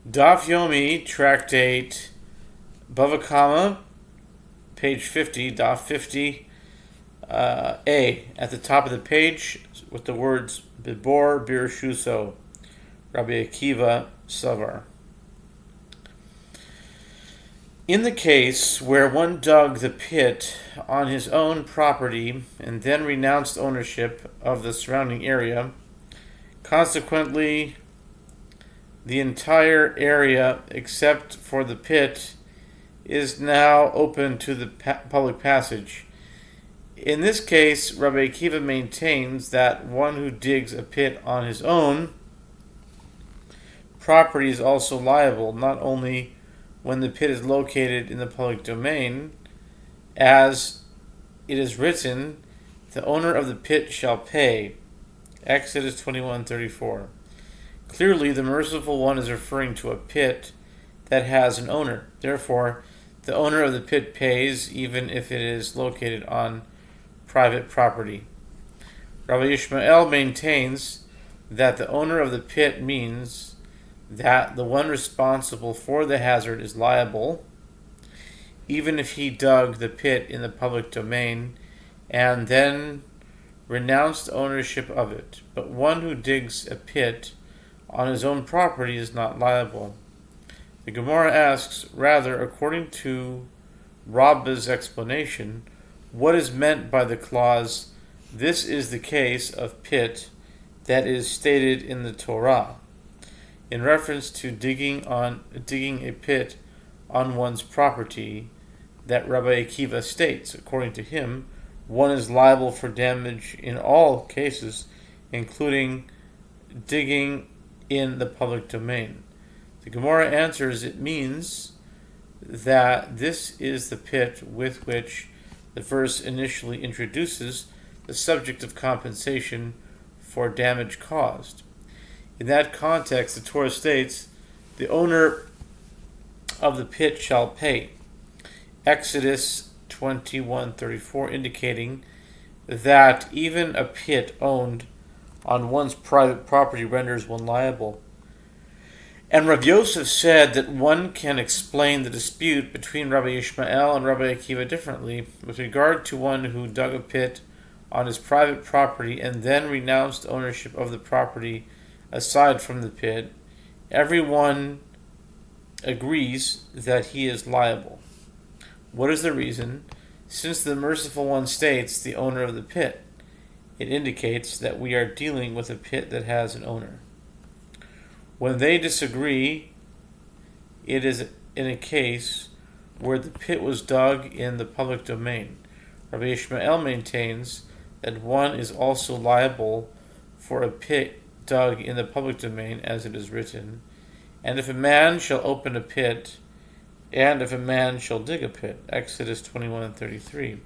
Daf Yomi, Tractate Bava, page 50, Daf 50, A, at the top of the page with the words Bibor Birushuso, Rabbi Akiva Savar. In the case where one dug the pit on his own property and then renounced ownership of the surrounding area, consequently, the entire area except for the pit is now open to the public passage. In this case, Rabbi Akiva maintains that one who digs a pit on his own property is also liable, not only when the pit is located in the public domain, as it is written, the owner of the pit shall pay. Exodus 21:34. Clearly, the merciful one is referring to a pit that has an owner. Therefore, the owner of the pit pays even if it is located on private property. Rabbi Yishmael maintains that the owner of the pit means that the one responsible for the hazard is liable, even if he dug the pit in the public domain and then renounced ownership of it. But one who digs a pit on his own property is not liable. The Gemara asks, rather, according to Rabba's explanation, what is meant by the clause, "This is the case of pit that is stated in the Torah," in reference to digging a pit on one's property that Rabbi Akiva states. According to him, one is liable for damage in all cases, including digging in the public domain. The Gemara answers it means that this is the pit with which the verse initially introduces the subject of compensation for damage caused. In that context, the Torah states, the owner of the pit shall pay. Exodus 21:34, indicating that even a pit owned on one's private property renders one liable. And Rav Yosef said that one can explain the dispute between Rabbi Yishmael and Rabbi Akiva differently with regard to one who dug a pit on his private property and then renounced ownership of the property aside from the pit. Everyone agrees that he is liable. What is the reason? Since the merciful one states the owner of the pit, it indicates that we are dealing with a pit that has an owner. When they disagree, it is in a case where the pit was dug in the public domain. Rabbi Yishmael maintains that one is also liable for a pit dug in the public domain, as it is written, and if a man shall open a pit, and if a man shall dig a pit, Exodus 21:33,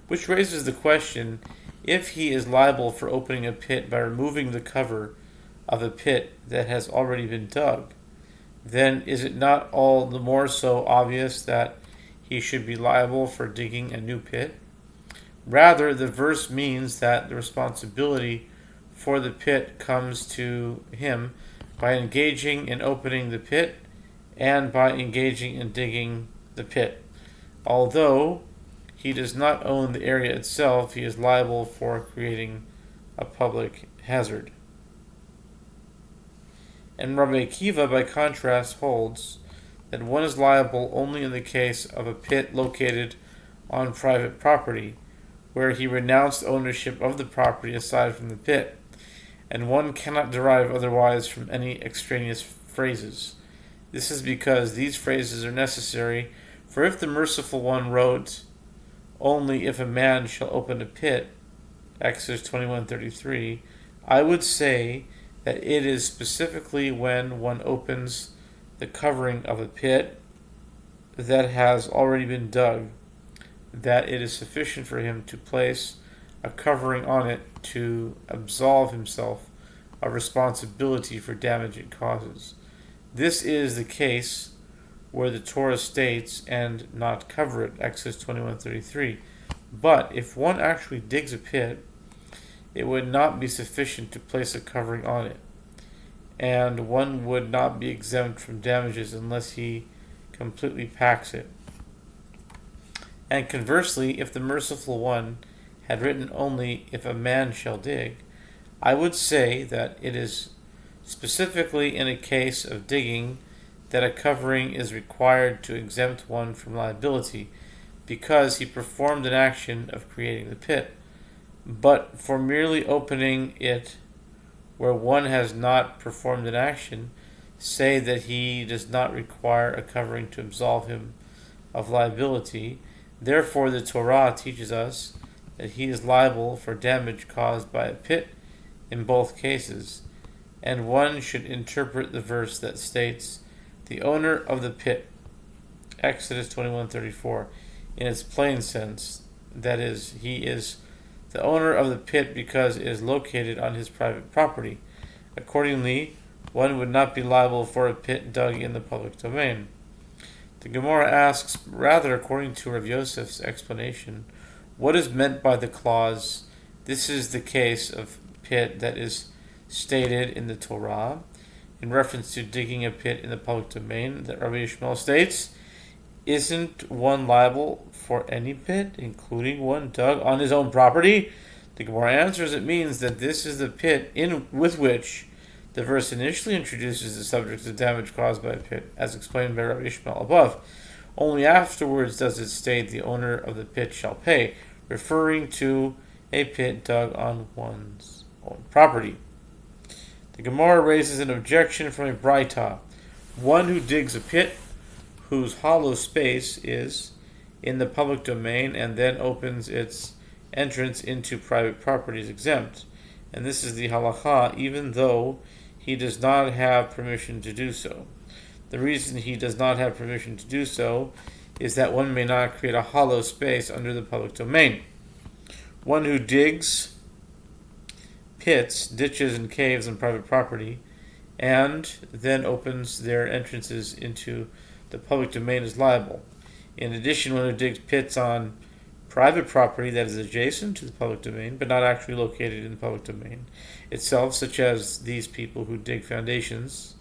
which raises the question, if he is liable for opening a pit by removing the cover of a pit that has already been dug, then is it not all the more so obvious that he should be liable for digging a new pit? Rather, the verse means that the responsibility for the pit comes to him by engaging in opening the pit and by engaging in digging the pit. Although he does not own the area itself, he is liable for creating a public hazard. And Rabbi Akiva, by contrast, holds that one is liable only in the case of a pit located on private property, where he renounced ownership of the property aside from the pit, and one cannot derive otherwise from any extraneous phrases. This is because these phrases are necessary, for if the merciful one wrote, only if a man shall open a pit, Exodus 21:33, I would say that it is specifically when one opens the covering of a pit that has already been dug that it is sufficient for him to place a covering on it to absolve himself of responsibility for damage it causes. This is the case where the Torah states, and not cover it, Exodus 21:33. But if one actually digs a pit, it would not be sufficient to place a covering on it. and one would not be exempt from damages unless he completely packs it. And conversely, if the merciful one had written only, "if a man shall dig," I would say that it is specifically in a case of digging that a covering is required to exempt one from liability, because he performed an action of creating the pit. But for merely opening it where one has not performed an action, say that he does not require a covering to absolve him of liability. Therefore, the Torah teaches us that he is liable for damage caused by a pit in both cases, and one should interpret the verse that states, "the owner of the pit," Exodus 21:34, in its plain sense, that is, he is the owner of the pit because it is located on his private property. Accordingly, one would not be liable for a pit dug in the public domain. The Gemara asks, rather according to Rav Yosef's explanation, what is meant by the clause, "this is the case of pit that is stated in the Torah," in reference to digging a pit in the public domain, that Rabbi Yishmael states, "Isn't one liable for any pit, including one dug on his own property?" The Gemara answers, it means that this is the pit with which the verse initially introduces the subject of damage caused by a pit, as explained by Rabbi Yishmael above. Only afterwards does it state, "the owner of the pit shall pay," referring to a pit dug on one's own property. The Gemara raises an objection from a Braita. One who digs a pit whose hollow space is in the public domain and then opens its entrance into private property is exempt. And this is the halacha, even though he does not have permission to do so. The reason he does not have permission to do so is that one may not create a hollow space under the public domain. One who digs pits, ditches, and caves on private property and then opens their entrances into the public domain is liable. In addition, one who digs pits on private property that is adjacent to the public domain but not actually located in the public domain itself, such as these people who dig foundations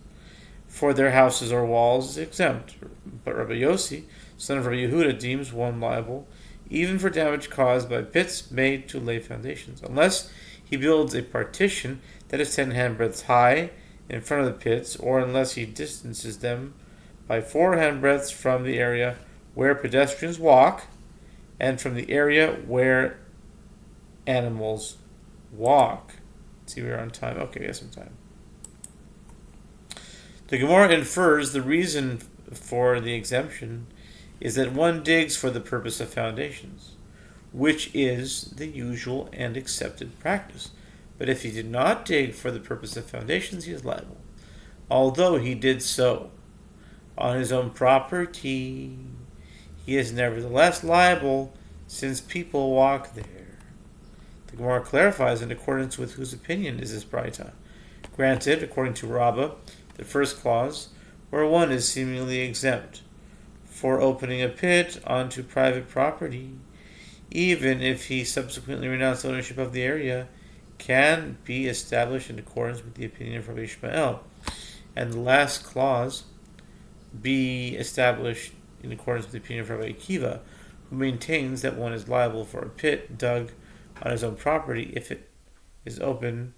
for their houses or walls, is exempt. But Rabbi Yossi, son of Rabbi Yehuda, deems one liable even for damage caused by pits made to lay foundations, unless he builds a partition that is 10 handbreadths high in front of the pits, or unless he distances them by 4 handbreadths from the area where pedestrians walk and from the area where animals walk. Let's see, we're on time. Okay, we have some time. The Gemara infers the reason for the exemption is that one digs for the purpose of foundations, which is the usual and accepted practice. But if he did not dig for the purpose of foundations, he is liable, although he did so on his own property. He is nevertheless liable, since people walk there. The Gemara clarifies in accordance with whose opinion is this Braita. Granted, according to Rabbah, the first clause, where one is seemingly exempt for opening a pit onto private property, even if he subsequently renounced ownership of the area, can be established in accordance with the opinion of Rabbi Ishmael, and the last clause be established in accordance with the opinion of Rabbi Akiva, who maintains that one is liable for a pit dug on his own property if it is open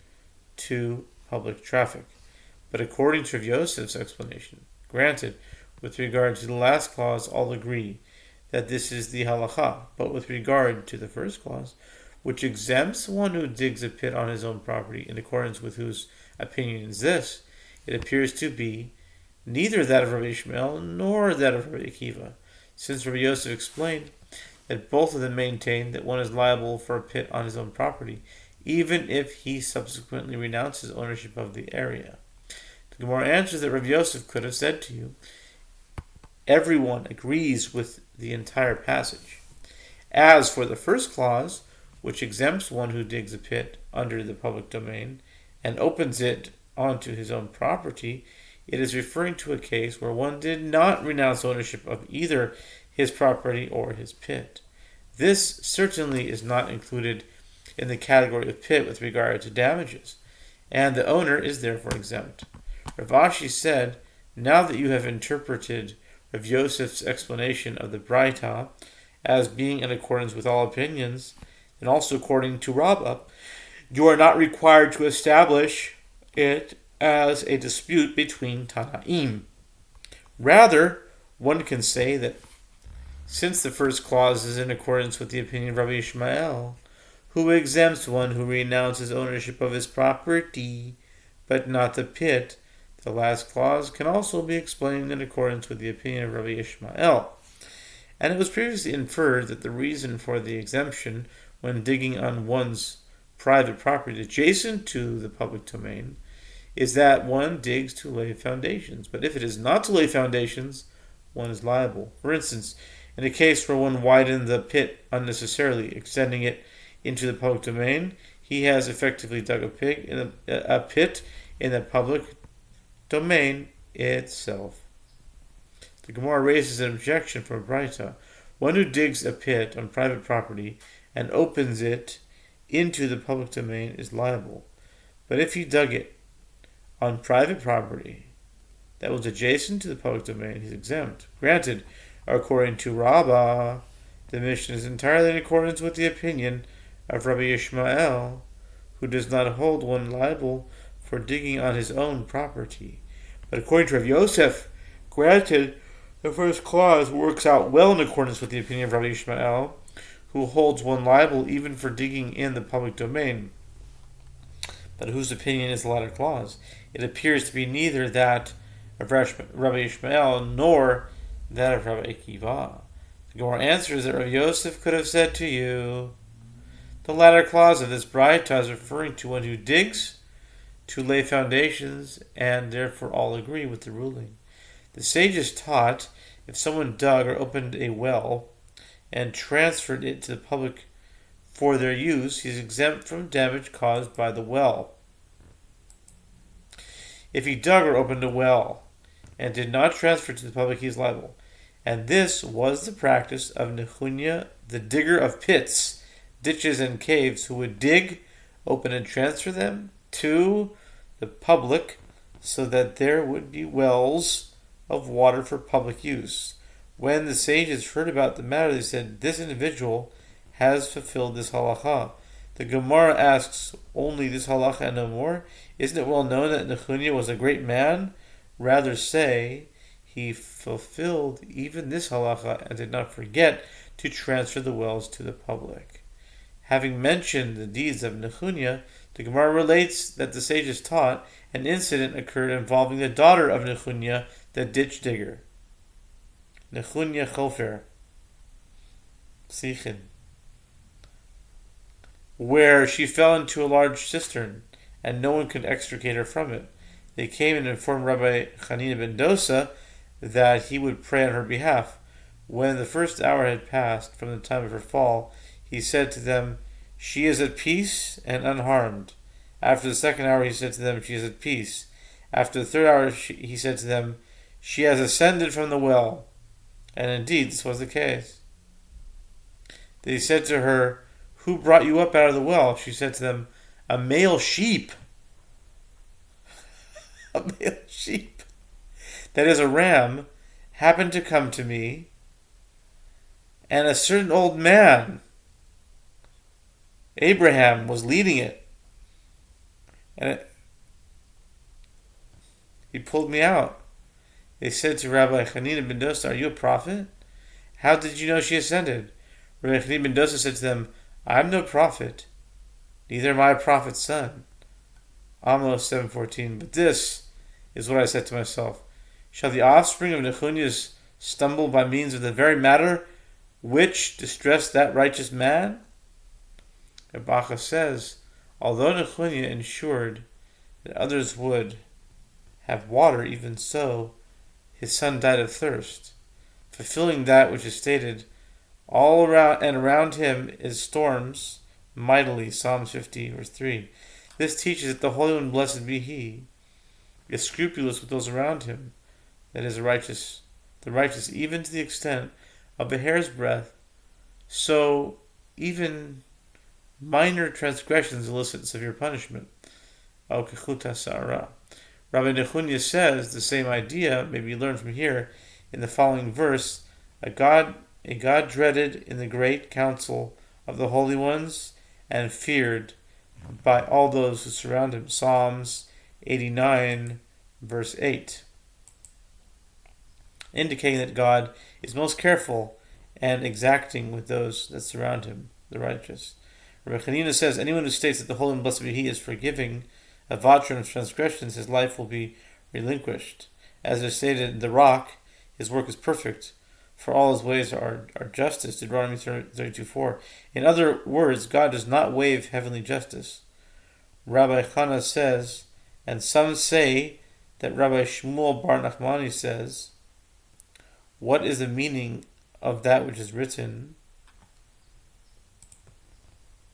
to public traffic. But according to Rav Yosef's explanation, granted, with regard to the last clause, all agree that this is the halacha, but with regard to the first clause, which exempts one who digs a pit on his own property, in accordance with whose opinion is this, it appears to be neither that of Rabbi Ishmael nor that of Rabbi Akiva, since Rabbi Yosef explained that both of them maintain that one is liable for a pit on his own property, even if he subsequently renounces ownership of the area. The Gemara answers that Rabbi Yosef could have said to you, everyone agrees with the entire passage. As for the first clause, which exempts one who digs a pit under the public domain and opens it onto his own property, it is referring to a case where one did not renounce ownership of either his property or his pit. This certainly is not included in the category of pit with regard to damages, and the owner is therefore exempt. Rav Ashi said, now that you have interpreted Rav Yosef's explanation of the Braita as being in accordance with all opinions, and also according to Rabbah, you are not required to establish it as a dispute between Tanaim. Rather, one can say that since the first clause is in accordance with the opinion of Rabbi Ishmael, who exempts one who renounces ownership of his property, but not the pit, the last clause can also be explained in accordance with the opinion of Rabbi Ishmael. And it was previously inferred that the reason for the exemption when digging on one's private property adjacent to the public domain is that one digs to lay foundations. But if it is not to lay foundations, one is liable. For instance, in a case where one widened the pit unnecessarily, extending it into the public domain, he has effectively dug a pit in the public domain itself. The Gemara raises an objection from Braita. One who digs a pit on private property and opens it into the public domain is liable. But if he dug it on private property that was adjacent to the public domain, he's exempt. Granted, according to Rabbah, the mission is entirely in accordance with the opinion of Rabbi Ishmael, who does not hold one liable for digging on his own property. But according to Rav Yosef, granted, the first clause works out well in accordance with the opinion of Rabbi Ishmael, who holds one liable even for digging in the public domain. But whose opinion is the latter clause? It appears to be neither that of Rabbi Ishmael nor that of Rabbi Akiva. The Gemara answers that Rabbi Yosef could have said to you, the latter clause of this Braita is referring to one who digs to lay foundations, and therefore all agree with the ruling. The sages taught if someone dug or opened a well and transferred it to the public for their use, he is exempt from damage caused by the well. If he dug or opened a well and did not transfer it to the public, he is liable. And this was the practice of Nehunya, the digger of pits, ditches, and caves, who would dig, open, and transfer them to the public so that there would be wells of water for public use. When the sages heard about the matter, they said, this individual has fulfilled this halacha. The Gemara asks, only this halacha and no more? Isn't it well known that Nehunya was a great man? Rather say, he fulfilled even this halacha and did not forget to transfer the wells to the public. Having mentioned the deeds of Nehunya, the Gemara relates that the sages taught an incident occurred involving the daughter of Nehunya, the ditch digger. Nehunya Sofer, where she fell into a large cistern, and no one could extricate her from it. They came and informed Rabbi Hanina ben Dosa that he would pray on her behalf. When the first hour had passed from the time of her fall, he said to them, she is at peace and unharmed. After the second hour, he said to them, she is at peace. After the third hour, he said to them, she has ascended from the well. And indeed, this was the case. They said to her, who brought you up out of the well? She said to them, a male sheep. A male sheep. That is, a ram happened to come to me, and a certain old man, Abraham, was leading it. And he pulled me out. They said to Rabbi Hanina ben Dosa, are you a prophet? How did you know she ascended? Rabbi Hanina ben Dosa said to them, I am no prophet, neither am I a prophet's son. Amos 7:14. But this is what I said to myself. Shall the offspring of Nehunya stumble by means of the very matter which distressed that righteous man? Bava says, although Nehunya ensured that others would have water, even so, his son died of thirst, fulfilling that which is stated, all around and around him is storms mightily, Psalms 50, verse 3. This teaches that the Holy One, blessed be He, is scrupulous with those around him, that is, the righteous, even to the extent of a hair's breadth. So, even minor transgressions elicit severe punishment. Al kechuta sa'ara. Rabbi Nechunya says the same idea may be learned from here in the following verse: a God dreaded in the great council of the holy ones and feared by all those who surround him. Psalms 89, verse 8. Indicating that God is most careful and exacting with those that surround him, the righteous. Rabbi Chanina says, anyone who states that the Holy and Blessed be He is forgiving avatra and transgressions, his life will be relinquished. As is stated in the rock, his work is perfect, for all his ways are justice, Deuteronomy 32:4. In other words, God does not waive heavenly justice. Rabbi Chana says, and some say that Rabbi Shmuel Bar Nachmani says, what is the meaning of that which is written?